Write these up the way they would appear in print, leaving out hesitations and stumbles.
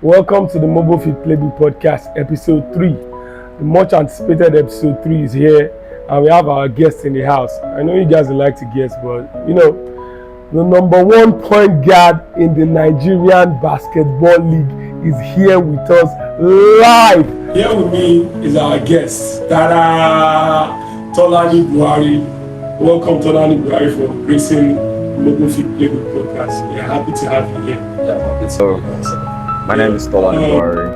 Welcome to the M-Fit-Playbook podcast, episode 3. The much anticipated episode 3 is here, and we have our guest in the house. I know you guys would like to guess, but the number one point guard in the Nigerian basketball league is here with us live. Here with me is our guest, Tolani Buhari. Welcome, Tolani Buhari, for gracing the M-Fit-Playbook podcast. We are happy to have you here. My name is Tolani Buhari.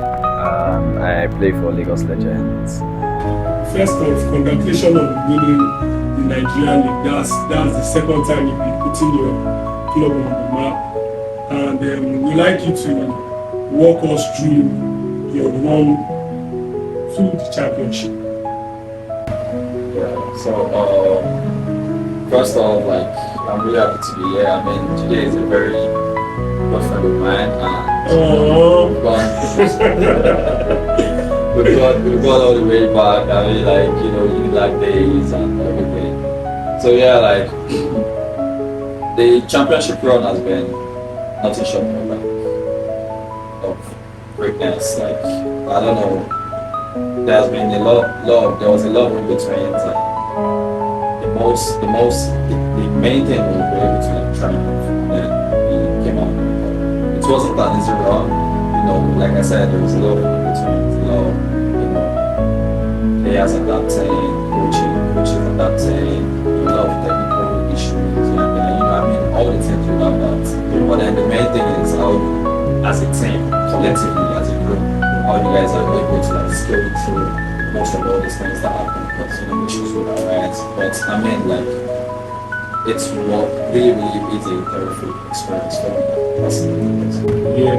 I play for Lagos Legends. First off, congratulations on winning the Nigerian League. That's the second time you've been putting your club on the map. And we'd like you to walk us through your run to the championship. First off, I'm really happy to be here. I mean, today is a very good friend of mine, and we've gone all the way back. I mean, Black days and everything. So the championship run has been nothing short of greatness. I don't know. There was a lot in between. The main thing we were able to triumph, and then we came out. It wasn't that easy run, like I said, there was a lot in between, players adapting, coaches adapting, a lot of technical issues, all the things without that. But then the main thing is how, as a team, collectively, as a group, how you guys are able to scale through most of all these things that happen, because issues with our rights. But it's what really is a terrific experience for me. Yeah,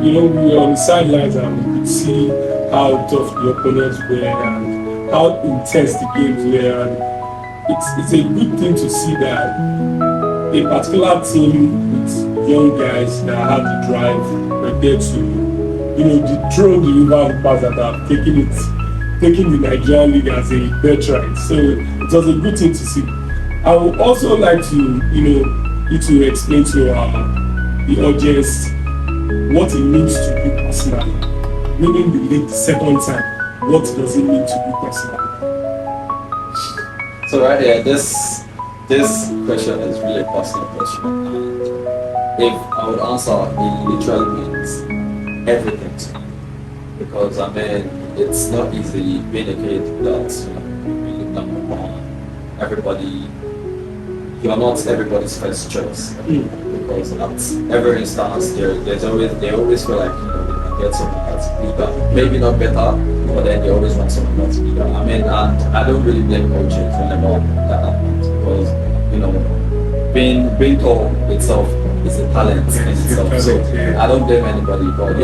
we were on the sidelines and we could see how tough the opponents were and how intense the games were. And it's a good thing to see that a particular team with young guys that have the drive were there to, dethrone the rival pass that have taken the Nigerian league as a birthright. So it was a good thing to see. I would also like to, you to explain to the audience what it means to be personally. Winning the league the second time, what does it mean to be personally? So right here, this question is really a personal question. And if I would answer, it literally means everything to me. Because it's not easy being a kid that's really number one. You are not everybody's first choice, because at every instance they always feel like they can get someone that's bigger, maybe not better, but then they always want someone that's bigger. And I don't really blame coaches whenever that happens, because being tall itself is a talent in itself. So I don't blame anybody, but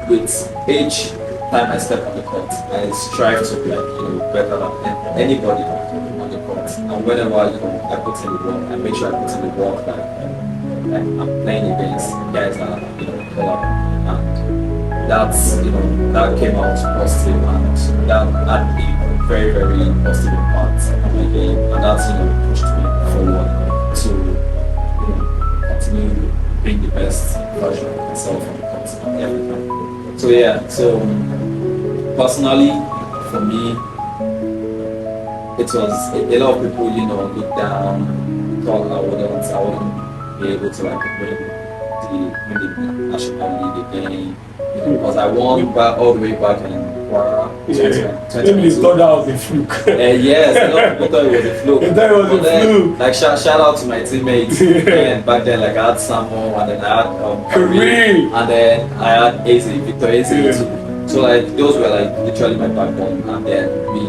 with each time I step on the court, I strive to be better than anybody on the court. And whenever I put in the work, I make sure I put in the work that I'm playing against guys that call up, and that's that came out positive, and that had a very very positive impact on my game, and that's pushed me forward to continue being the best version of myself on the court and everything. So personally, for me, it was a lot of people, look down, thought I wouldn't be able to win the national league again, because I won all the way back in Kwara. Maybe thought that was a fluke. Yes, a lot of people thought it was a fluke. They thought it was a fluke. Shout out to my teammates. And back then, I had Samuel, and then I had Kareem, and then I had Victor Eze too. So those were literally my backbone, and then we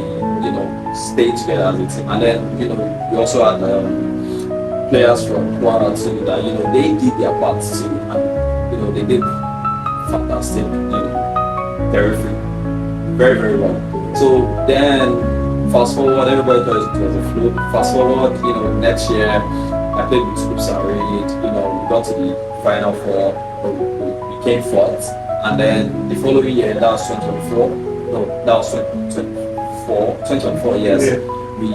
stayed together as a team. And then we also had players from Kwara too that they did their part too, and they did fantastic, terrific, very very well. So then fast forward, everybody thought it was a fluke. Fast forward, next year I played with Scoop Sarid, we got to the final four, we came fourth, and then the following year, that was 2024, yes, we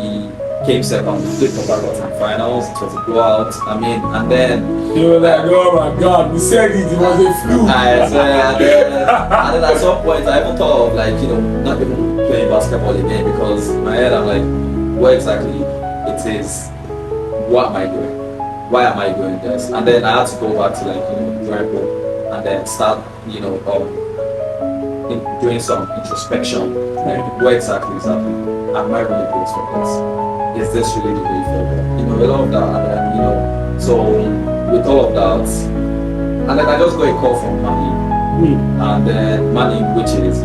came second. We played Port Harcourt in finals. It was a blowout. I mean, and then You were like, oh my God, we said it was a fluke. I swear, and then at some point I even thought of like, not even playing basketball again, because in my head I'm like, what exactly it is? What am I doing? Why am I doing this? And then I had to go back to like, drawing board and then start, doing some introspection. Like, what exactly is happening? Am I really built for this? Is this really the way forward? A lot of that, and then, so with all of that, and then I just got a call from Manny. And then Manny, which is,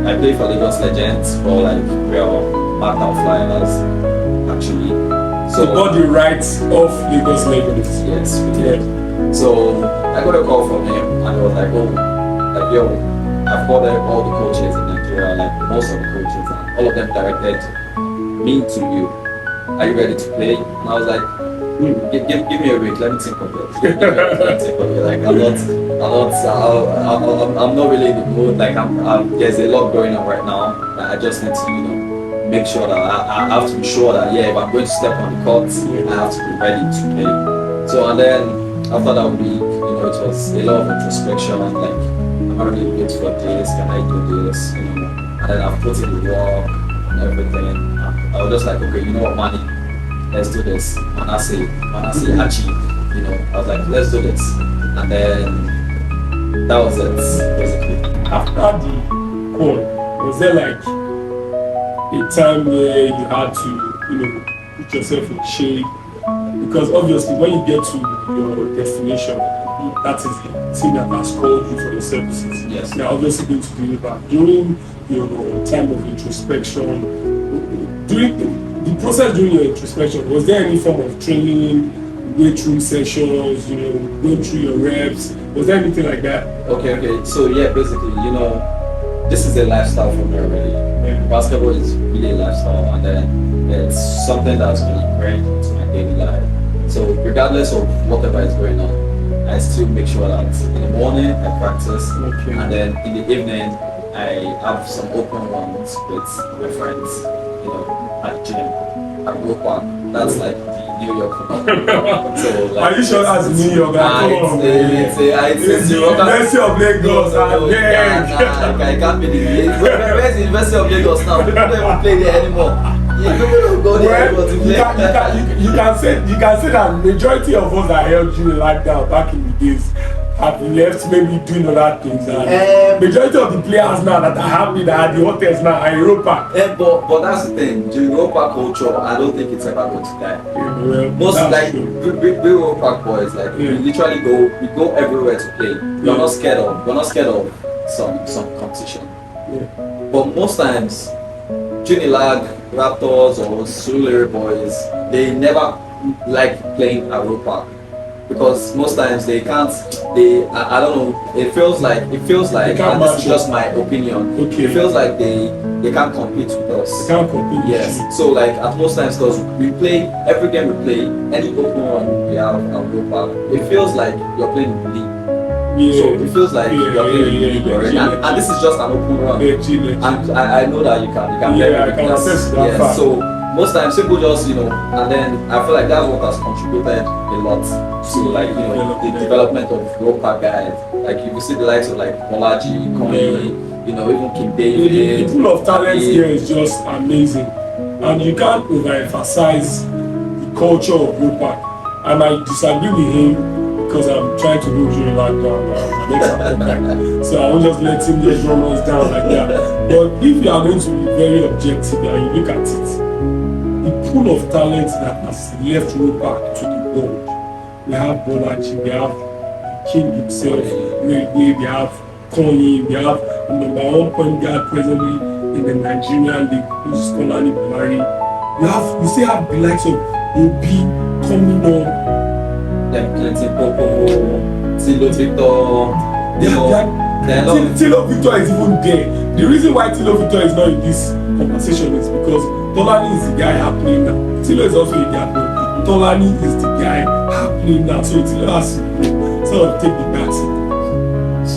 I play for Lagos Legends for like real Markdown Flyers, actually. So you got the rights of Lagos Legends. Yes, we did. So I got a call from him, and I was like, yo, I've got all the coaches in Nigeria, like most of the coaches, and all of them directed me to you. Are you ready to play? And I was like, give me a week, let me think of it. Like I'm not really in the mood. Like there's a lot going on right now. I just need to, make sure that I have to be sure that if I'm going to step on the court, I have to be ready to play. So and then after that week, it was a lot of introspection. Like, am I really good for this? Can I do this? And then I've put in the work and everything. I was just like, okay, you know what, Manny, let's do this. When I say Hachi, I was like, let's do this. And then that was it, basically. After the call, was there like a time where you had to, put yourself in shape? Because obviously when you get to your destination, that is the team that has called you for your services. Yes. They're obviously going to deliver. During your time of introspection, during the process during your introspection, was there any form of training, weight room sessions, going through your reps? Was there anything like that? Okay. So yeah, basically, this is a lifestyle for me already. Yeah. Basketball is really a lifestyle, and then it's something that's really ingrained into my daily life. So regardless of whatever is going on, I still make sure that in the morning I practice, and then in the evening I have some open ones with my friends, at the gym, at Rope Park. That's like the New York. So, like, are you sure that's New York? It's the University of Lagos. I can't be where's the University of Lagos now? People don't even play there anymore. People don't go there anymore to play. You can say that majority of us that held you like that back in the days have left, maybe doing other things. Majority of the players now that are happy that are the hotels now are Europa. But that's the thing. The Europa culture, I don't think it's ever going to die. Most like big Europa boys, like we literally go everywhere to play. We're not scared of some competition. But most times, Unilag, Raptors or Sulere boys, they never like playing at Europa. Because most times they can't, I don't know, it feels like, and this is just my opinion, it feels like they can't compete with us. They can't compete. Yes, so like at most times, because we play, every game we play, any open one we have at Europa, it feels like you're playing in the league. So it feels like you're playing in the league already, and this is just an open run. And I know that you can play with us. Yes, so most times people just, and then I feel like that's what has contributed a lot to like, the development of local guys. Like you will see the likes of like Bolaji, Connie, even King David. The pool of talent here is just amazing. And you can't overemphasize the culture of Europa. I might disagree with him because I'm trying to move you like down. So I won't just let him just run us down like that. But if you are going to be very objective and you look at it, the pool of talent that has left Europa to the world. We have Bolaji, we have the King himself, we have Connie, we have the #1 point guard presently in the Nigerian league, which is Tolani Buhari. We still have the likes of Obi coming on. Plenty Popo, Tilo Victor. Tilo Victor is even there. The reason why Tilo Victor is not in this conversation is because Tolani is the guy happening now. Tilo is also a guy, but Tolani is the guy happening now. So Tilo has to sort of take the back seat.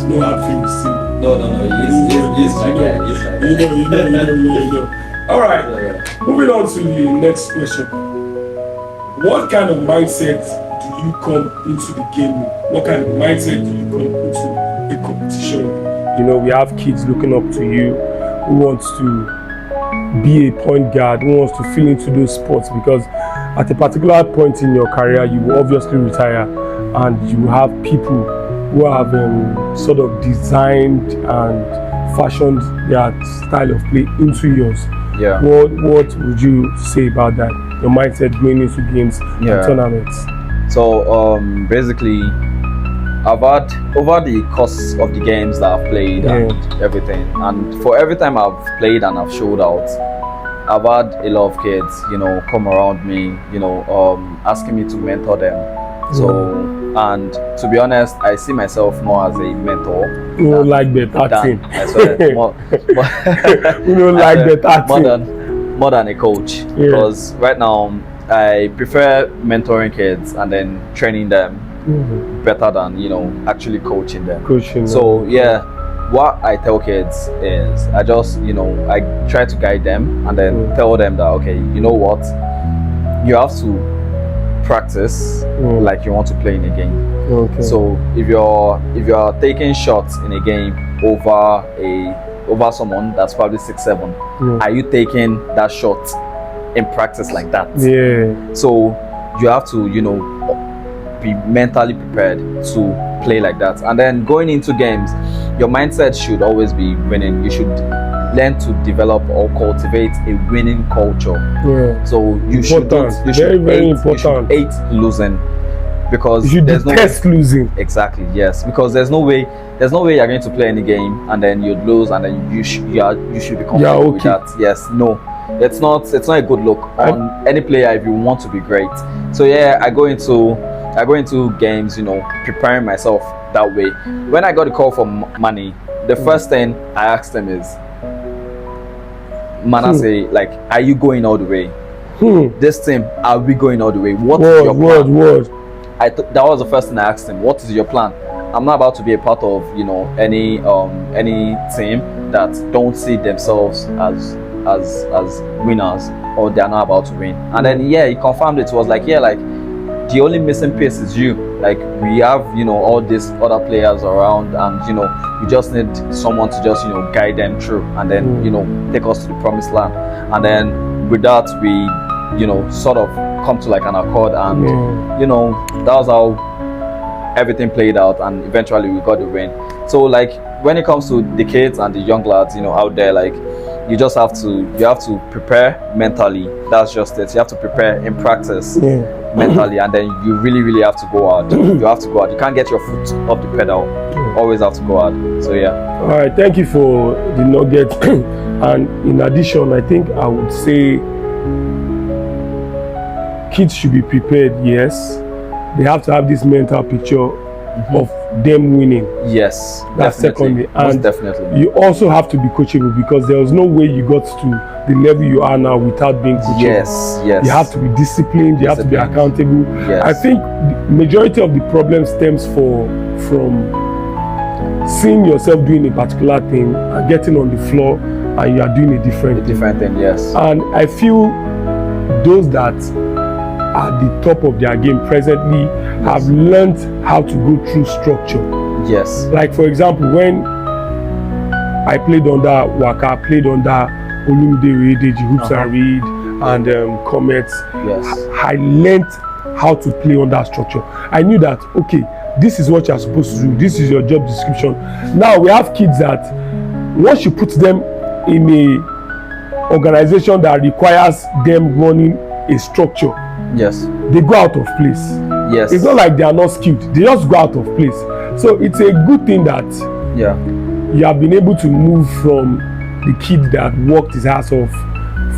No hard feelings. No, he's like that. You know. All right. Moving on to the next question. What kind of mindset do you come into the game with? What kind of mindset do you come into a competition? You know, we have kids looking up to you who wants to be a point guard, who wants to fill into those spots, because at a particular point in your career, you will obviously retire, and you have people who have sort of designed and fashioned their style of play into yours. Yeah. What would you say about that? Your mindset going into games and tournaments? So basically, I've had over the course of the games that I've played and everything, and for every time I've played and I've showed out, I've had a lot of kids, you know, come around me, you know, asking me to mentor them. So, and to be honest, I see myself more as a mentor. You don't like better team. I swear, you don't like better team. More than a coach. Because right now, I prefer mentoring kids and then training them better than, you know, actually coaching them. So yeah, what I tell kids is I just, you know, I try to guide them and then tell them that, okay, you know what, you have to practice like you want to play in a game. So if you're taking shots in a game over someone that's probably 6'7", are you taking that shot in practice like that? So you have to, you know, be mentally prepared to play like that. And then going into games, your mindset should always be winning. You should learn to develop or cultivate a winning culture. So you should hate losing, because there's no losing. Exactly, yes, because there's no way you're going to play any game and then you'd lose and then you should be comfortable with that. Yes, no, it's not a good look on any player if you want to be great. So yeah, I go into games, you know, preparing myself that way. When I got a call from Manny, the first thing I asked him is, Manasseh, like, are you going all the way? This team, are we going all the way? What is your plan? That was the first thing I asked him. What is your plan? I'm not about to be a part of, you know, any team that don't see themselves as winners, or they're not about to win. And then yeah, he confirmed it. Was like, yeah, like, the only missing piece is you. Like, we have, you know, all these other players around, and you know, we just need someone to just, you know, guide them through and then, you know, take us to the promised land. And then with that, we, you know, sort of come to like an accord, and you know, that was how everything played out, and eventually we got the win. So like, when it comes to the kids and the young lads, you know, out there, like, you have to prepare mentally. That's just it. You have to prepare in practice mentally, and then you really have to go out. You have to go out. You can't get your foot off the pedal. Always have to go out. So yeah. All right, thank you for the nugget. And in addition, I think I would say kids should be prepared. Yes, they have to have this mental picture of them winning. Yes, that's secondly. And definitely, you also have to be coachable, because there was no way you got to the level you are now without being coachable. Yes. You have to be disciplined. You have to be accountable. I think the majority of the problem stems from seeing yourself doing a particular thing and getting on the floor and you are doing a different thing. Yes. And I feel those that are at the top of their game presently have learned how to go through structure. Yes. Like, for example, when I played under Waka, I played under Olumide Oyedeji, Hoops and Reed, and Comets. Yes. I learned how to play under structure. I knew that, okay, this is what you're supposed to do. This is your job description. Now we have kids that once you put them in a organization that requires them running a structure, yes, they go out of place. Yes. It's not like they are not skilled. They just go out of place. So it's a good thing that you have been able to move from the kid that worked his ass off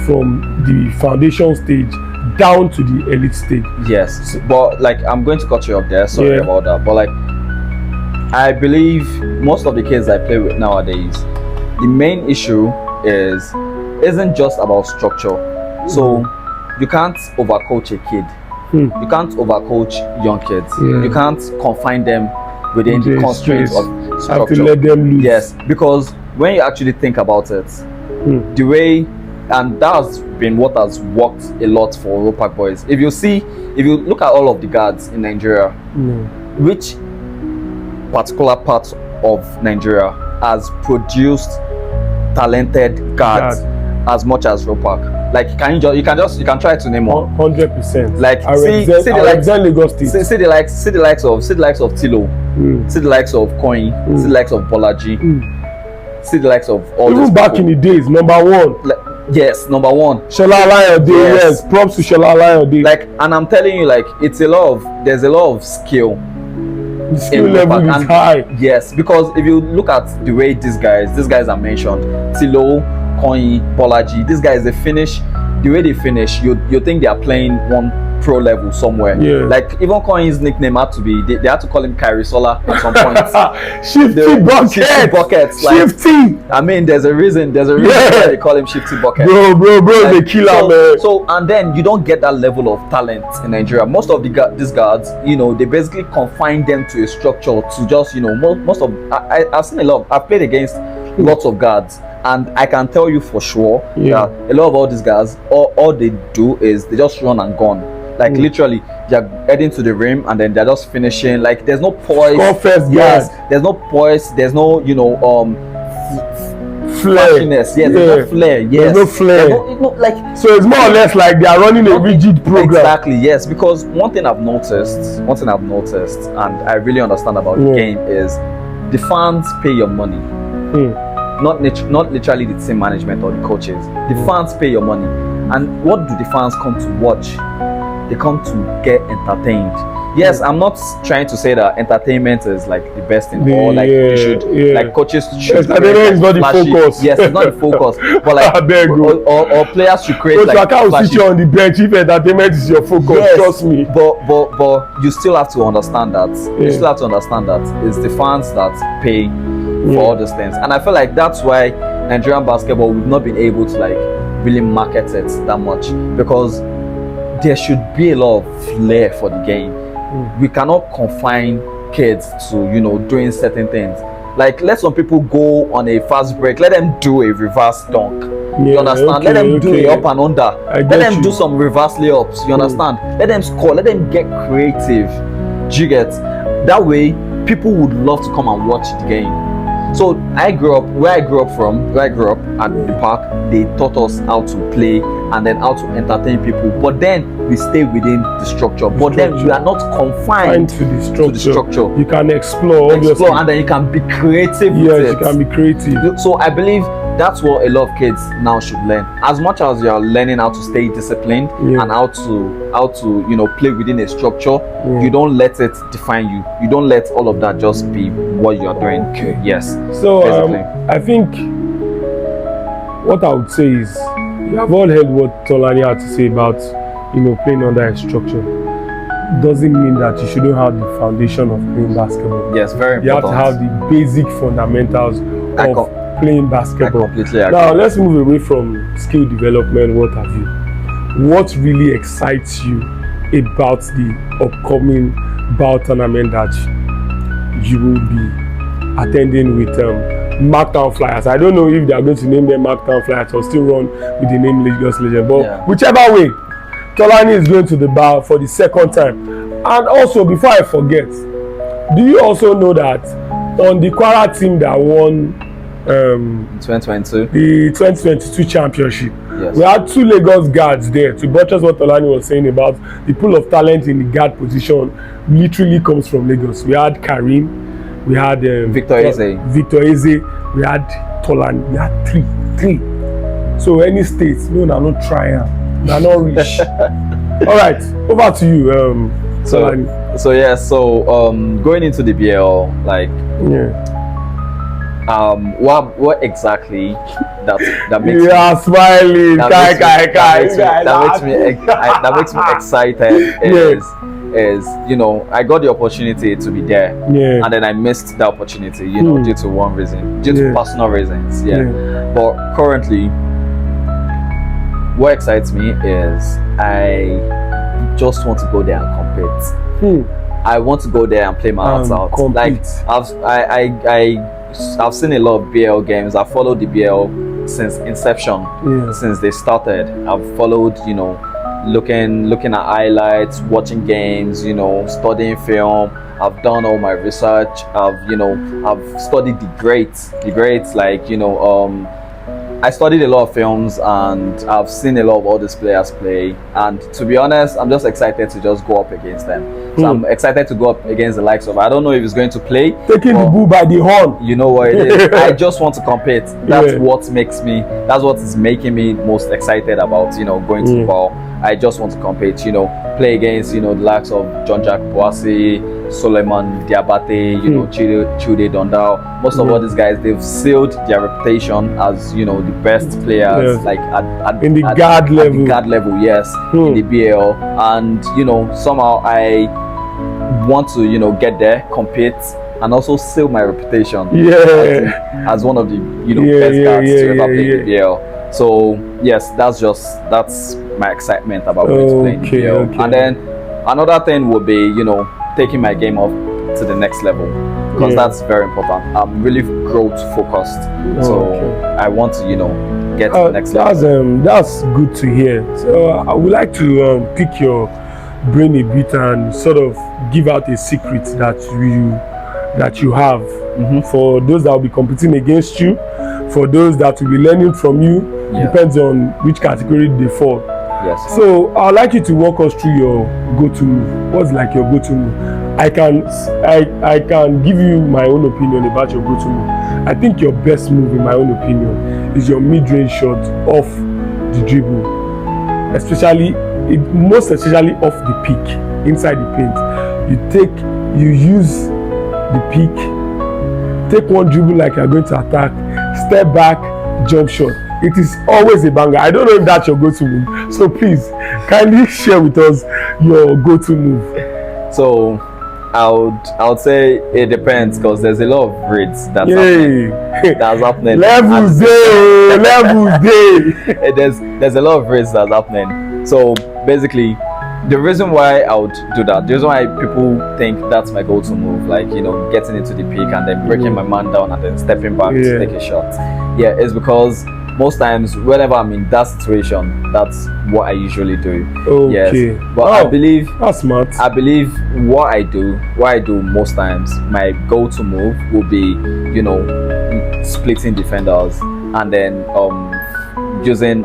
from the foundation stage down to the elite stage. Yes, but like, I'm going to cut you off there, sorry about that, but like, I believe most of the kids I play with nowadays, the main issue isn't just about structure. So you can't overcoach a kid. You can't overcoach young kids. You can't confine them within the constraints of structure. Have to let them loose. Yes, because when you actually think about it, the way and that has been what has worked a lot for Ropak boys. If you look at all of the guards in Nigeria, which particular part of Nigeria has produced talented guards as much as Ropak? Like, you can try to name one. 100%. Like, see the likes of Tilo, see the likes of Coin, see the likes of Bolaji, see the likes of all these even back people. in the days, number one. Yes, number one. Shola Alayode, yes. Props to Shola Alayode. Like, and I'm telling you, like, there's a lot of skill. The skill level is high. Yes, because if you look at the way these guys are mentioned, Tilo, Koyi, Bolaji, these guys, the way they finish, you think they are playing one pro level somewhere. Yeah. Like, even Koyi's nickname had to be, they had to call him Kyrie Sola at some point. Shifty buckets. Like, Shifty. I mean, there's a reason why they call him Shifty Bucket. Bro, like, they kill him, man. So, and then you don't get that level of talent in Nigeria. Most of these guards, they basically confine them to a structure to just, most of, I've seen a lot, I've played against lots of guards, and I can tell you for sure that a lot of all these guys, all they do is they just run and gun. Like, literally, they're heading to the rim and then they're just finishing. Like, there's no poise. Score first, yes. There's no poise. There's no, flashiness. Yes, there's no flair. Yes. There's no flair. Like, so it's more or less like they are running a rigid program. Exactly. Yes. Because one thing I've noticed, and I really understand about the game is the fans pay your money. Not literally the team management or the coaches. The fans pay your money. And what do the fans come to watch? They come to get entertained. Yes, I'm not trying to say that entertainment is like the best thing, or like you should, like coaches should. Entertainment is not the focus. Yes, it's not the focus. But like, or players should create. Like, I can't sit you on the bench if entertainment is your focus. Yes, trust me. But you still have to understand that. You still have to understand that it's the fans that pay for all these things, and I feel like that's why Nigerian basketball, we've not been able to like really market it that much, because there should be a lot of flair for the game. We cannot confine kids to doing certain things. Like, let some people go on a fast break, let them do a reverse dunk. You understand? Let them do a up and under. Let them do some reverse layups. You understand? Let them score. Let them get creative. Do you get? That way, people would love to come and watch the game. So where I grew up at the park, they taught us how to play and then how to entertain people. But then we stay within the structure. But then we are not confined to the structure. You can explore, and then you can be creative. Yes, you can be creative. So I believe that's what a lot of kids now should learn. As much as you are learning how to stay disciplined and how to play within a structure, you don't let it define you. You don't let all of that just be what you are doing. Okay. Yes. So I think what I would say is, you have all heard what Tolani had to say about playing under a structure. Doesn't mean that you shouldn't have the foundation of playing basketball. Yes, very important. You have to have the basic fundamentals of playing basketball. I completely agree. Now let's move away from skill development, what have you. What really excites you about the upcoming BAL tournament that you will be attending with Markdown Flyers? I don't know if they are going to name them Markdown Flyers or still run with the name Lagos Legend, but whichever way, Tolani is going to the BAL for the second time. And also, before I forget, do you also know that on the Kwara team that won 2022, the 2022 championship, we had 2 Lagos guards there, to buttress what Tolani was saying about the pool of talent in the guard position literally comes from Lagos. We had Karim, we had Victor Eze, we had Tolani, we had three. So any state, no, not trying, they're not rich. All right, over to you, Tolani. So going into the BL, like what exactly that makes you are smiling, that makes me excited is I got the opportunity to be there, and then I missed the opportunity due to one reason, due to personal reasons. But currently, what excites me is I just want to go there and compete. I want to go there and play my heart out. Compete. Like I've seen a lot of BL games. I followed the BL since inception, since they started. I've followed, looking at highlights, watching games, studying film. I've done all my research. I've studied the greats, like, I studied a lot of films and I've seen a lot of all these players play, and to be honest, I'm just excited to just go up against them. So I'm excited to go up against the likes of, I don't know if he's going to play. Taking the bull by the horn. You know what it is. I just want to compete. That's what is making me most excited about, going to the ball. I just want to compete, play against, the likes of John-Jack Boissy, Suleiman Diabate, Chude Dondao. Most of all these guys, they've sealed their reputation as, the best players, like in the guard level. The guard level, yes, in the BL. And, somehow I want to, get there, compete, and also seal my reputation as one of the, best guards to ever play in the BL. So, yes, that's my excitement about going to play in the BL. And then another thing would be, taking my game up to the next level, because that's very important. I'm really growth focused, so I want to get to the next level. That's good to hear. So I would like to pick your brain a bit and sort of give out a secret that you have for those that will be competing against you, for those that will be learning from you. Depends on which category they fall. Yes. So I'd like you to walk us through your go-to move. What's like your go-to move? I can give you my own opinion about your go-to move. I think your best move, in my own opinion, is your mid-range shot off the dribble, most especially off the peak, inside the paint. You use the peak, take one dribble like you're going to attack, step back, jump shot. It is always a banger. I don't know if that's your go-to move, so please kindly share with us your go-to move. So I would say it depends, because there's a lot of grades that's happening. Levels day. There's a lot of grades that's happening. So basically, the reason why I would do that, the reason why people think that's my go-to move, like getting into the peak and then breaking my man down and then stepping back to take a shot, is because most times whenever I'm in that situation, that's what I usually do. Yes. But I believe that's smart. I believe what I do most times, my go-to move will be, splitting defenders and then using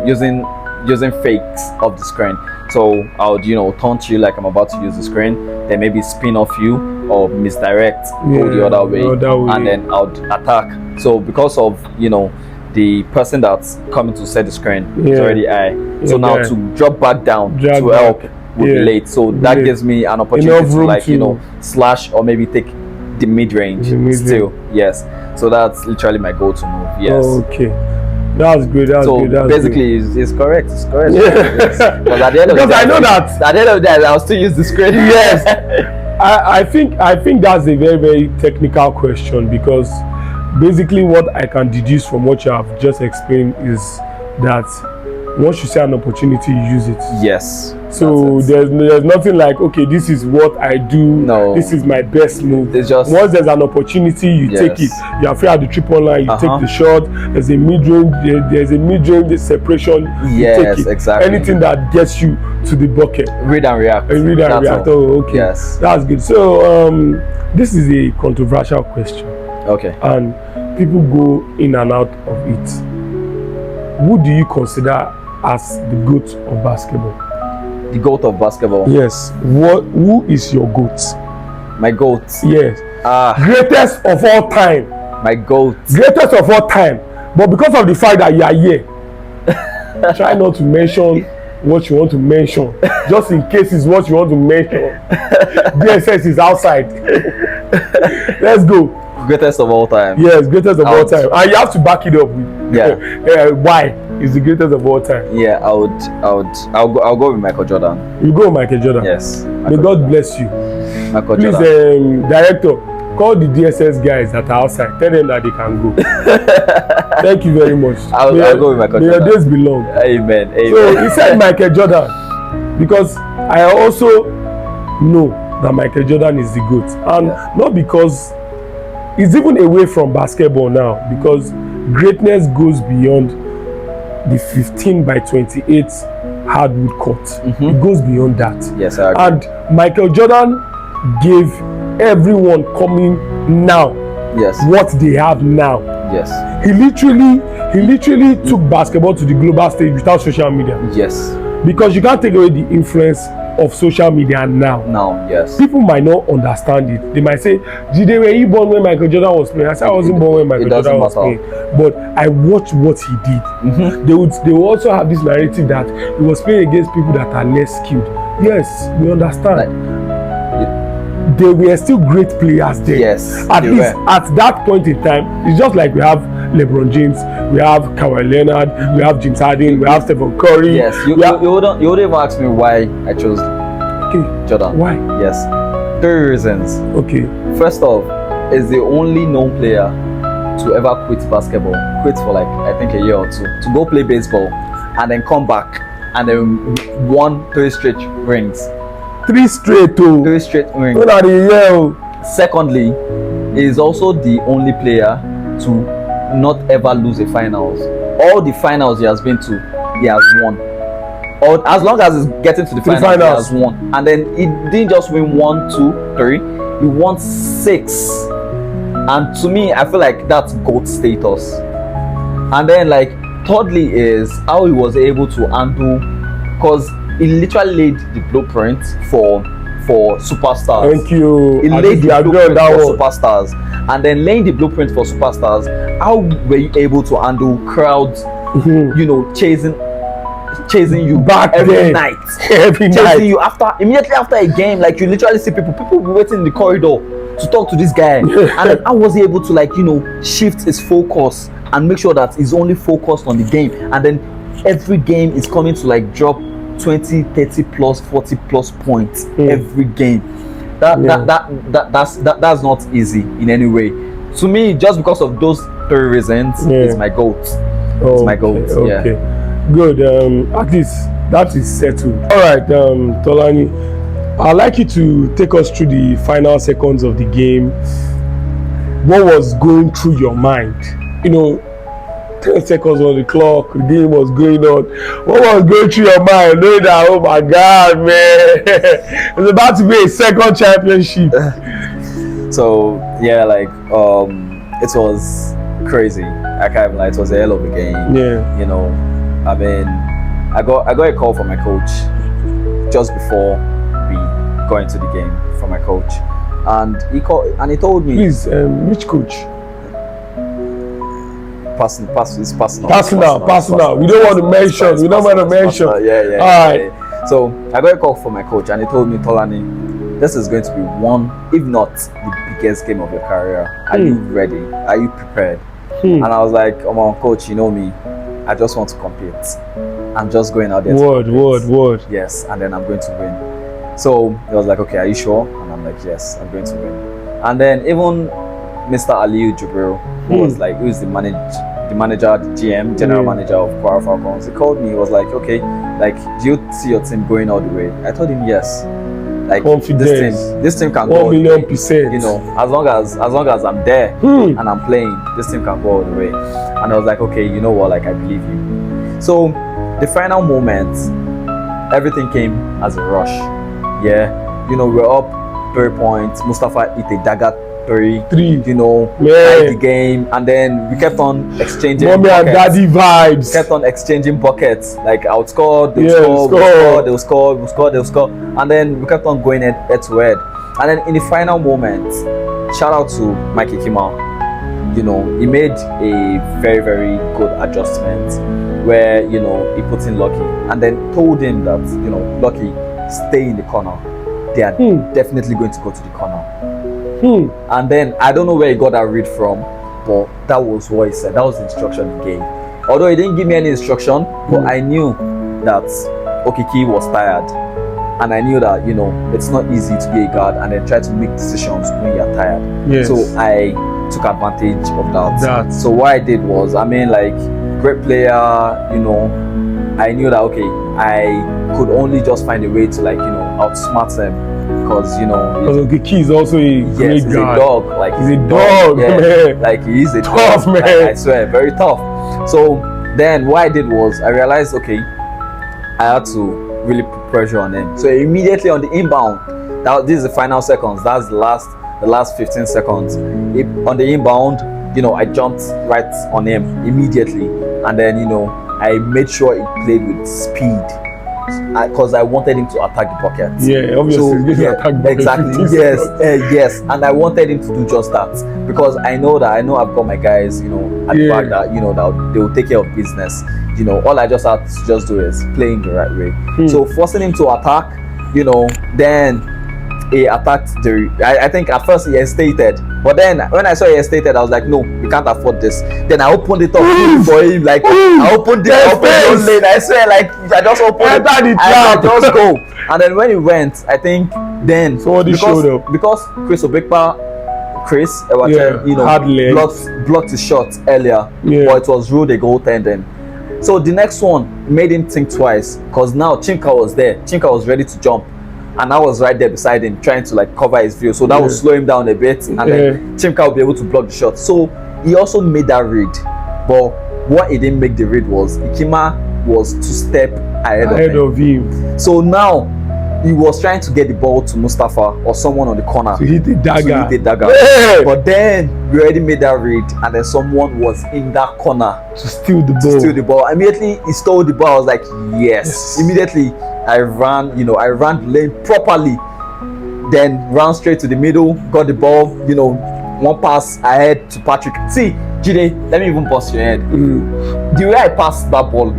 fakes of the screen. So I would, turn to you like I'm about to use the screen, then maybe spin off you or misdirect, go the other way, and then I would attack. So because of, the person that's coming to set the screen is already high. So now to drop back down to help would be late. So that gives me an opportunity to, like, slash or maybe take the mid-range still. Yes. So that's literally my go-to move. Yes. Okay. That's good. So basically, it's correct. It's correct. Yes. But at the end of the day, I know that at the end of the day, I'll still use the screen. Yes. I think that's a very, very technical question, because basically what I can deduce from what you have just explained is that once you see an opportunity, you use it. Yes. So there's nothing like, okay, this is what I do. No. This is my best move. It's just once there's an opportunity, you take it. You're free at the triple line, you take the shot. There's a mid-range separation. Yes, you take it. exactly. Anything that gets you to the bucket. Read and react. Oh, okay. Yes. That's good. So this is a controversial question. Okay. And people go in and out of it. Who do you consider as the GOAT of basketball? The GOAT of basketball? Yes. Who is your GOAT? My GOAT? Yes. Greatest of all time. My GOAT. Greatest of all time. But because of the fact that you are here, try not to mention what you want to mention, just in case it's what you want to mention. DSS is outside. Let's go. Greatest of all time. Yes, greatest of all time. And you have to back it up with why is the greatest of all time. Yeah, I'll go with Michael Jordan. You go with Michael Jordan? Yes. May God bless you. Michael Please, Jordan. Director, call the DSS guys that are outside. Tell them that they can go. Thank you very much. I'll go with Michael Jordan. May your days be long. Amen. So he said Michael Jordan because I also know that Michael Jordan is the GOAT. And not because it's even away from basketball now, because greatness goes beyond the 15 by 28 hardwood court. It goes beyond that. Yes, I agree. And Michael Jordan gave everyone coming now Yes. what they have now. Yes. He literally took basketball to the global stage without social media. Yes. Because you can't take away the influence of social media now. Now, yes. People might not understand it. They might say, "Did were you born when Michael Jordan was playing?" I said, "I wasn't born when Michael Jordan was playing." But I watched what he did. They will also have this narrative that he was playing against people that are less skilled. Yes, we understand. They were still great players there. Yes, at least at that point in time, it's just like we have LeBron James, we have Kawhi Leonard, we have James Harden, we have Stephen Curry. Yes, you wouldn't even ask me why I chose Jordan. Why? Yes, 3 reasons. Okay. First off, is the only known player to ever quit basketball, quit for like I think a year or two, to go play baseball, and then come back and then won 3 straight rings. 3 straight too. 3 straight rings. Secondly, he is also the only player to not ever lose a finals. All the finals he has been to, he has won. Or as long as he's getting to the finals, he has won. And then he didn't just win 1, 2, 3. He won 6. And to me, I feel like that's GOAT status. And then like thirdly is how he was able to handle, because he literally laid the blueprint for superstars. Thank you. He laid the blueprint for superstars, and then laying the blueprint for superstars. How were you able to handle crowds, you know, chasing you back every night, chasing you immediately after a game? Like you literally see people be waiting in the corridor to talk to this guy, and then how was he able to like shift his focus and make sure that he's only focused on the game, and then every game is coming to like drop 20, 30 plus, 40 plus points every game. That's not easy in any way. To me, just because of those 3 reasons, it's my GOAT. It's my GOAT. Okay. Good. At least that is settled. All right, Tolani, I'd like you to take us through the final seconds of the game. What was going through your mind? 10 seconds on the clock, the game was going on. What was going through your mind? Knowing that, oh my God, man, it's about to be a second championship. So yeah, like it was crazy. I can't even lie, it was a hell of a game. Yeah. I mean, I got a call from my coach just before we got into the game from my coach, and he told me. Please, which coach? Personal. We don't want to mention. We don't want to mention. Yeah. All right. So I got a call from my coach, and he told me, Tolani, this is going to be one, if not the biggest game of your career. Are you ready? Are you prepared? And I was like, come on, coach, you know me. I just want to compete. I'm just going out there. Word. Yes, and then I'm going to win. So he was like, okay, are you sure? And I'm like, yes, I'm going to win. And then even Mr. Aliyu Jibril, who's the manager, the GM, general manager of Kwara Falcons, he called me. He was like, okay, like, do you see your team going all the way? I told him yes. Like, this team can go 1,000,000%. As long as I'm there and I'm playing, this team can go all the way. And I was like, okay, you know what? Like, I believe you. So the final moment, everything came as a rush. Yeah, we're up 3 points. Mustafa hit a dagger 3, tied the game, and then we kept on exchanging mommy buckets. And daddy vibes. Kept on exchanging buckets. Like I would score, they'll score, and then we kept on going head to head. And then in the final moment, shout out to Mikey Kima. He made a very, very good adjustment where he put in Lucky and then told him that Lucky, stay in the corner. They are definitely going to go to the corner. And then I don't know where he got that read from, but that was what he said. That was the instruction he gave. Although he didn't give me any instruction, but I knew that Okiki was tired, and I knew that it's not easy to be a guard and then try to make decisions when you're tired. Yes. So I took advantage of that. So what I did was, great player. I knew that I could only just find a way to outsmart them. Because Okiki is also a great guy. He's a dog. Like he's a dog, man. Like he is a tough dog. man. I swear, very tough. So then what I did was I realized, okay, I had to really put pressure on him. So immediately on the inbound, this is the final seconds, that's the last 15 seconds. On the inbound, I jumped right on him immediately, and then I made sure he played with speed because I wanted him to attack the bucket. Yeah, obviously, attack bucket. Exactly. Yes, and I wanted him to do just that because I know I've got my guys, at the back that that they will take care of business. All I just had to just do is play in the right way. So forcing him to attack, then he attacked I think at first he hesitated, but then when I saw he hesitated, I was like, no, we can't afford this. Then I opened it up for him, like I opened the lane. I swear, like I just opened it, I just go. And then when he went, I think then somebody showed up because Chris blocked his shot earlier, but it was ruled a goaltending. So the next one made him think twice because now Chimka was there. Chimka was ready to jump. And I was right there beside him trying to cover his view. So that would slow him down a bit. And then Chimka would be able to block the shot. So he also made that read. But what he didn't make the read was Ikima was 2 steps ahead of him. So now he was trying to get the ball to Mustafa or someone on the corner. To hit the dagger. Yeah. But then we already made that read. And then someone was in that corner. To steal the ball. Immediately he stole the ball. I was like, yes. Immediately I ran the lane properly, then ran straight to the middle, got the ball, one pass ahead to Patrick. See, Jide, let me even bust your head. The way I passed that ball,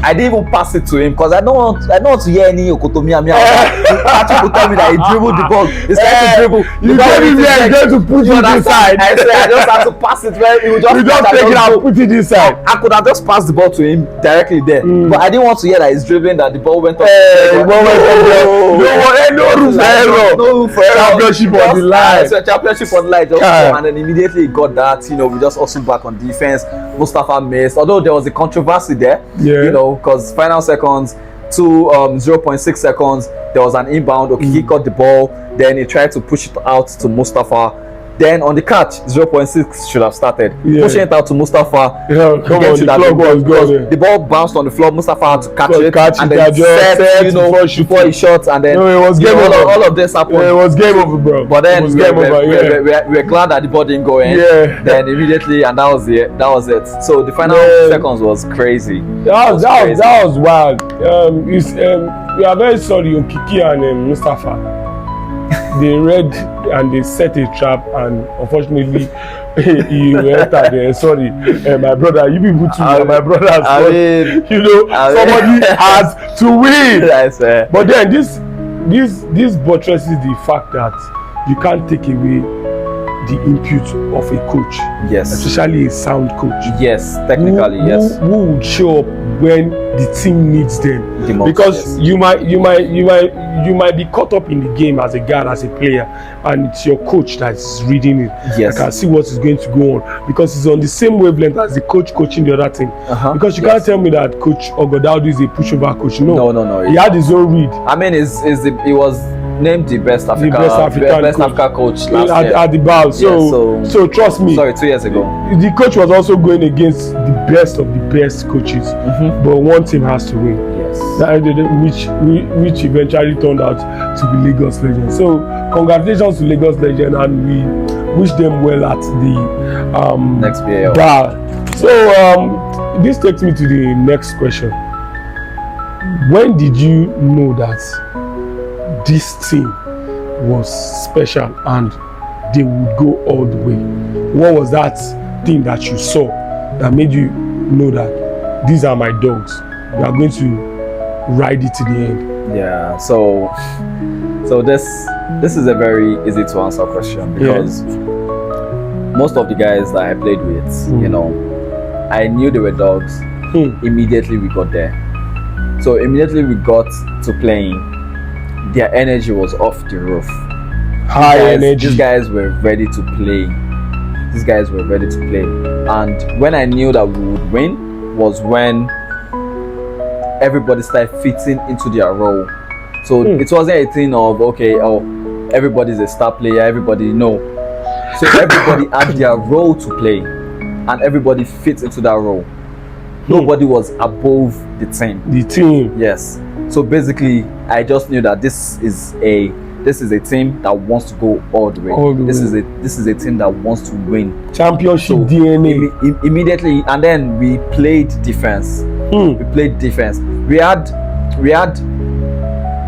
I didn't even pass it to him because I don't want to hear any Okotomiya. Patrick will tell me that he dribbled the ball. He's trying to dribble. You gave him there, he's going to put it inside. I swear, I just had to pass it where he would just take it and put it inside. I could have just passed the ball to him directly there, but I didn't want to hear that he's dribbling, that the ball went up. No room for error. Championship on the line. Championship on the line. And then immediately he got that. We just hustled back on defense. Mustafa missed, although there was a controversy there. Because final seconds to 0.6 seconds, there was an inbound. He got the ball, then he tried to push it out to Mustafa. Then on the catch, 0.6 should have started. Pushing it out to Mustafa. The ball bounced on the floor. Mustafa had to catch it and then set before he shot. And then it was game over. All of this happened. It was game over, bro. But then we're glad that the ball didn't go in. Then immediately, and that was it. So the final seconds was crazy. That was wild. We are very sorry, Kiki and Mustafa. They read and they set a trap, and unfortunately you entered there. Sorry, my brother, you people too are my brothers. Somebody has to win. But then this buttresses the fact that you can't take away the input of a coach. Yes. Especially a sound coach. Yes, technically, yes. Who would show up when the team needs them? Because you might be caught up in the game as a guy, as a player, and it's your coach that's reading it. Yes. I can see what is going to go on because he's on the same wavelength as the coach coaching the other team. Because you can't tell me that Coach Ogodaudu is a pushover coach. No. He had his own read. I mean, he was named the best African coach last year at the BAL. So trust me. Sorry, 2 years ago. The coach was also going against the best of the best coaches, but one team has to win. Yes. Which eventually turned out to be Lagos Legends. So congratulations to Lagos Legends, and we wish them well at the next BAL. BAL. So this takes me to the next question. When did you know that this team was special and they would go all the way? What was that thing that you saw that made you know that these are my dogs? We are going to ride it to the end. Yeah. So this is a very easy to answer question because most of the guys that I played with, I knew they were dogs. Immediately we got there. So immediately we got to playing, their energy was off the roof. High energy. These guys were ready to play. And when I knew that we would win was when everybody started fitting into their role. So it wasn't a thing of everybody's a star player, everybody So everybody had their role to play and everybody fits into that role. Nobody was above the team. The team. Yes. So basically, I just knew that this is a team that wants to go all the way. This is a team that wants to win. Championship DNA. Immediately, and then we played defense. We played defense. We had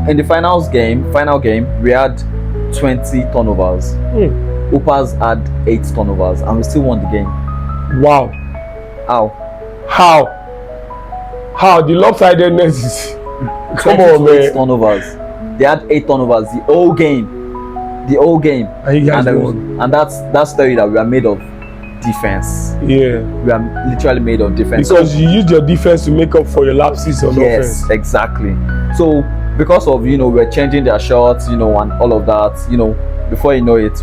in the final game, we had 20 turnovers. Upas had 8 turnovers, and we still won the game. Wow. How? The lopsidedness is. Come on, man. Turnovers. They had 8 turnovers the whole game. And you guys won. And that's story that we are made of defense. Yeah. We are literally made of defense. Because you used your defense to make up for your lapses on offense. Yes, exactly. So because of we're changing their shots, and all of that, before you know it,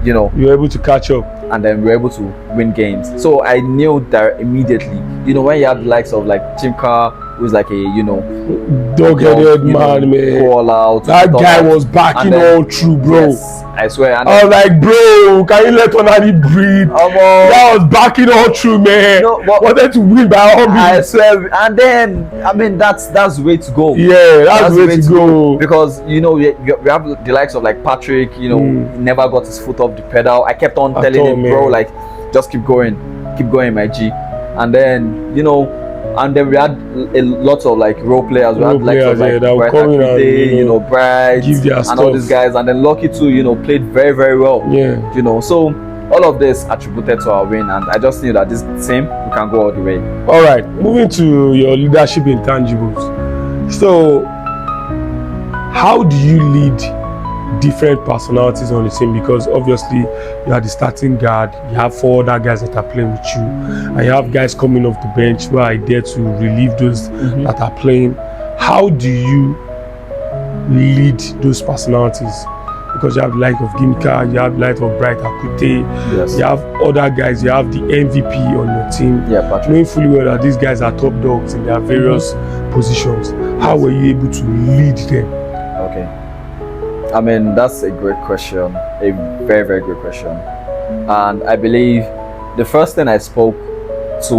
you're able to catch up. And then we're able to win games. So I knew that immediately. When you have the likes of like Chimka, who's like a dog-headed man, call out. That guy was backing all through, bro. Yes, I swear. And I was like, bro, can you let Tolani breathe? That was backing all through, man. Wanted to win by all means. I swear. And then that's the way to go. Yeah, that's the way to go. Because we have the likes of like Patrick. He never got his foot off the pedal. I kept on telling him, bro, like just keep going, my G. And then and then we had a lot of like role players. We had like Bright Akite, Bright, and all these guys. And then Lucky too, played very, very well. Yeah. So all of this attributed to our win, and I just knew that this team we can go all the way. All right, moving to your leadership intangibles. So, how do you lead different personalities on the team? Because obviously you are the starting guard, you have 4 other guys that are playing with you, and you have guys coming off the bench where I dare to relieve those that are playing. How do you lead those personalities? Because you have the light of Gimka, you have the light of Bright Akute, you have other guys, you have the MVP on your team, knowing fully well that these guys are top dogs in their various positions. How were you able to lead them? Okay. That's a great question, a very, very good question. And I believe the first thing I spoke to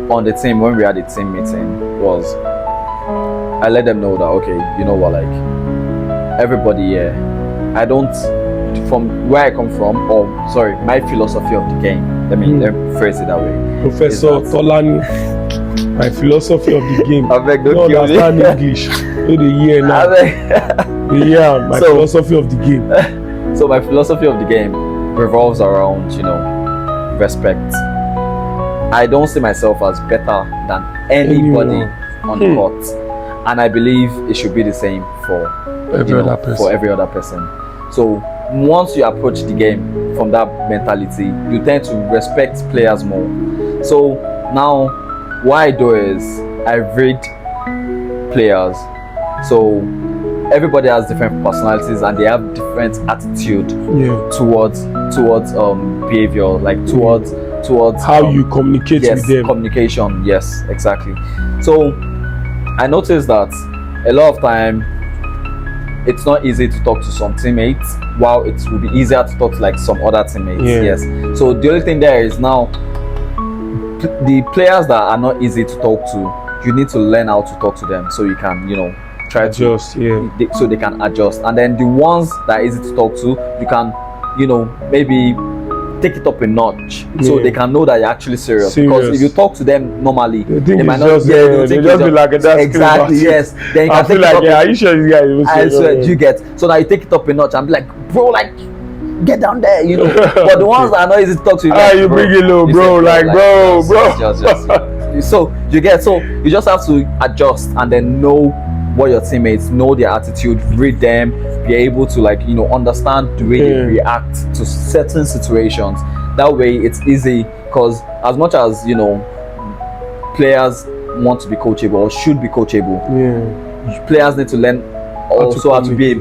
on the team when we had a team meeting was I let them know that, okay, everybody here, from where I come from, my philosophy of the game, let me phrase it that way. Professor Tolani, my philosophy of the game. I beg, don't kill me. Understand English. My philosophy of the game. So my philosophy of the game revolves around, respect. I don't see myself as better than anybody on the court, and I believe it should be the same for every other person. So once you approach the game from that mentality, you tend to respect players more. So now what I do is I read players. So everybody has different personalities and they have different attitude towards behavior, like towards how you communicate with them. Communication, yes, exactly. So I noticed that a lot of time it's not easy to talk to some teammates, while it will be easier to talk to like some other teammates. Yes. So the only thing there is now the players that are not easy to talk to, you need to learn how to talk to them so you can, try adjust, so they can adjust. And then the ones that are easy to talk to, you can, maybe take it up a notch so they can know that you're actually serious. Because if you talk to them normally, they might not just be like a exactly, yes. Then you can I feel like, are you sure this guy is I swear, you get. So now you take it up a notch and be like, bro, like, get down there, But the ones that are not easy to talk to, you bring it low, bro, bro. So you get, so you just have to adjust and then know what your teammates, know their attitude, read them, be able to understand the way they react to certain situations. That way it's easy, because as much as players want to be coachable or should be coachable, players need to learn also how to be a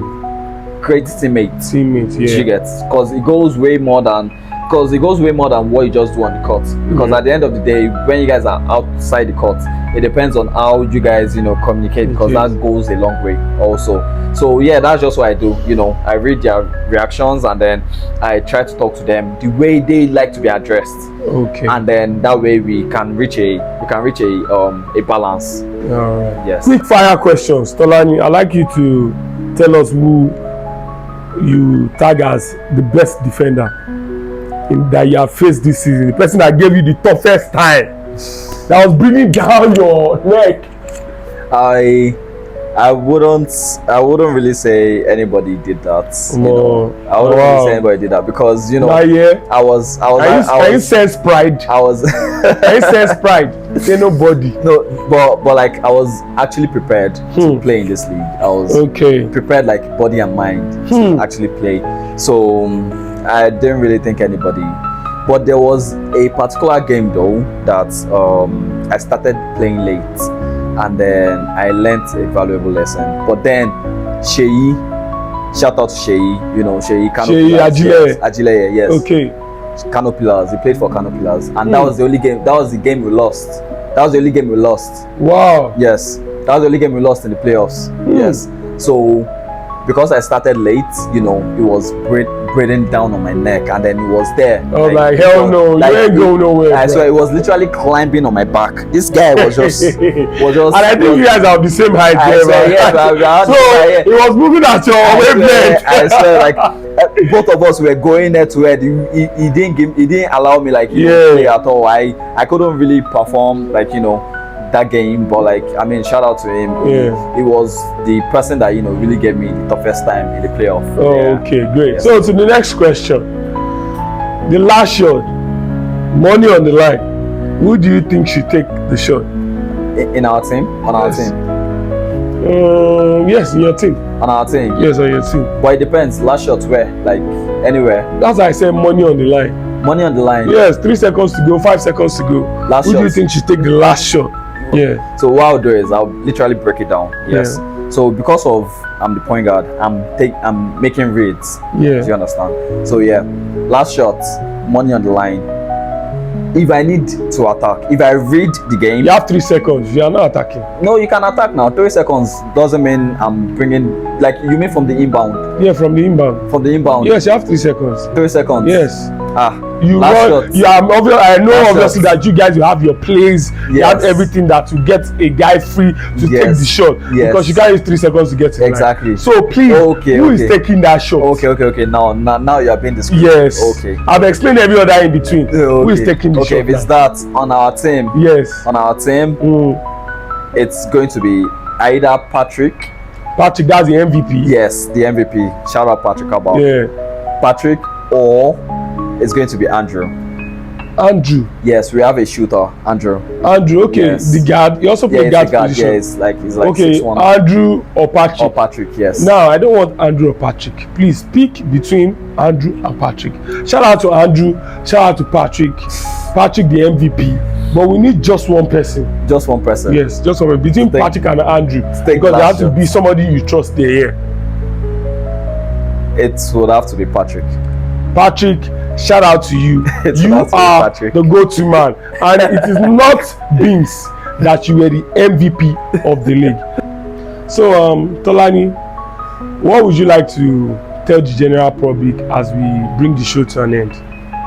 great teammate. You get, because it goes way more than, because it goes way more than what you just do on the court. Because at the end of the day, when you guys are outside the court, it depends on how you guys, communicate, because that goes a long way also. So yeah, that's just what I do. I read their reactions and then I try to talk to them the way they like to be addressed. Okay. And then that way we can reach a balance. All right. Yes. Quick fire questions, Tolani. I'd like you to tell us who you tag as the best defender that you have faced this season. The person that gave you the toughest time, that was bringing down your neck. I wouldn't really say anybody did that. No. I wouldn't really say anybody did that because I was. Can you sense pride? I was. Can you sense pride? Say nobody. No, but like I was actually prepared to play in this league. I was prepared, like body and mind, to actually play. So I didn't really think anybody. But there was a particular game though that I started playing late, and then I learnt a valuable lesson. But then Sheyi, shout out to Sheyi, Sheyi Ajile, yes. Okay. Kano Pillars. He played for Kano Pillars, and that was the only game. That was the game we lost. That was the only game we lost. Wow. Yes, that was the only game we lost in the playoffs. Yes. So because I started late, it was breathing down on my neck, and then it was there. Oh, like hell no, you ain't going nowhere. I swear, it was literally climbing on my back. This guy was just. And I think you guys are the same height. So it was moving at your wavelength. I swear, like both of us were going head to head. He didn't allow me play at all. I couldn't really perform that game, but shout out to him. He was the person that really gave me the toughest time in the playoff. Okay, great. So to the next question, the last shot, money on the line. Who do you think should take the shot? In our team? On our team? Yes, in your team. On our team? Yes, on your team. But it depends. Last shot where? Like anywhere? That's why I said money on the line. Money on the line? Yes, 3 seconds to go, 5 seconds to go. Last Who shot. do you think should take the last shot? Yeah. So what I'll do is I'll literally break it down. Yes. Yeah. So because of I'm the point guard, I'm making reads. Yeah. Do you understand? So yeah, last shot, money on the line. If I need to attack, if I read the game, you have 3 seconds. You are not attacking. No, you can attack now. 3 seconds doesn't mean I'm bringing. Like you mean from the inbound? Yeah, from the inbound. From the inbound. Yes, you have 3 seconds. 3 seconds. Yes. You run. You are I know obviously that you guys, you have your plays, you have everything that to get a guy free to take the shot, because you can't use 3 seconds to get it. Exactly. Right. So please, who is taking that shot? Okay. Now you are being discreet. Yes. Okay. I've explained every other in between. Who is taking the shot? Okay, if it's that on our team. Yes. On our team, it's going to be either Patrick. Patrick, that's the MVP. Yes, the MVP. Shout out Patrick about. Yeah. Patrick, or it's going to be Andrew. Andrew. Yes, we have a shooter, Andrew. Andrew, okay. Yes. The guard. You also play guard position. Yeah, he's like okay. 6'1". Andrew or Patrick. Or Patrick, yes. Now I don't want Andrew or Patrick. Please pick between Andrew and Patrick. Shout out to Andrew. Shout out to Patrick. Patrick the MVP. But we need just one person. Just one person. Yes, just one. Between Patrick and Andrew. Because there has to be somebody you trust there. It would have to be Patrick. Patrick, shout out to you. You are the go-to man. And it is not Beans that you were the MVP of the league. So, Tolani, what would you like to tell the general public as we bring the show to an end?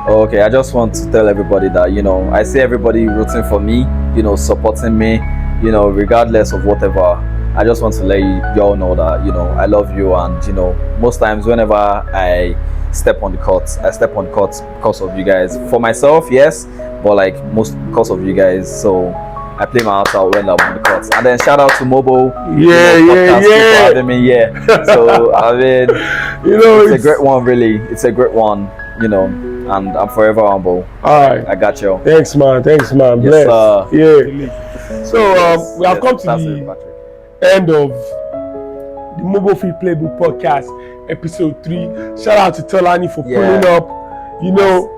Okay, I just want to tell everybody that, I see everybody rooting for me, supporting me, regardless of whatever. I just want to let you all know that, I love you, and, most times whenever I step on the court, I step on the court because of you guys. For myself, yes, but most because of you guys. So I play my heart out when I'm on the court. And then shout out to Mobo. For having me here. So it's a great one, really. It's a great one, and I'm forever humble. All right, I got you. Thanks, man. Bless. Yes, yeah. So we have come to the end of the M-Fit-Playbook podcast, episode 3. Shout out to Tolani for pulling up.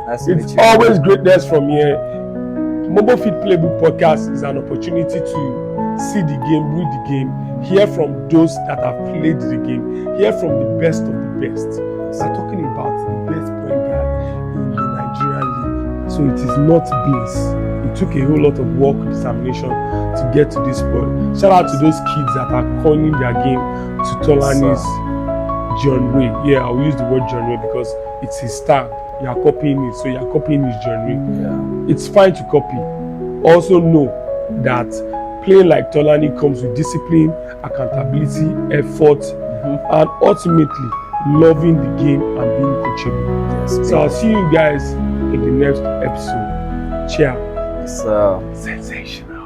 Nice it's always greatness from here. M-Fit-Playbook podcast is an opportunity to see the game, read the game, hear from those that have played the game, hear from the best of the best. We're talking about the best point guard in the Nigerian So it is not bliss. It took a whole lot of work, determination to get to this point. Shout out to those kids that are coining their game to Tolani's genre. Yeah, I'll use the word genre because it's his style. You are copying it, so you are copying his genre. Yeah. It's fine to copy. Also know that playing like Tolani comes with discipline, accountability, effort, and ultimately loving the game and being coachable. Yes, So I'll see you guys in the next episode. Ciao. So Sensational.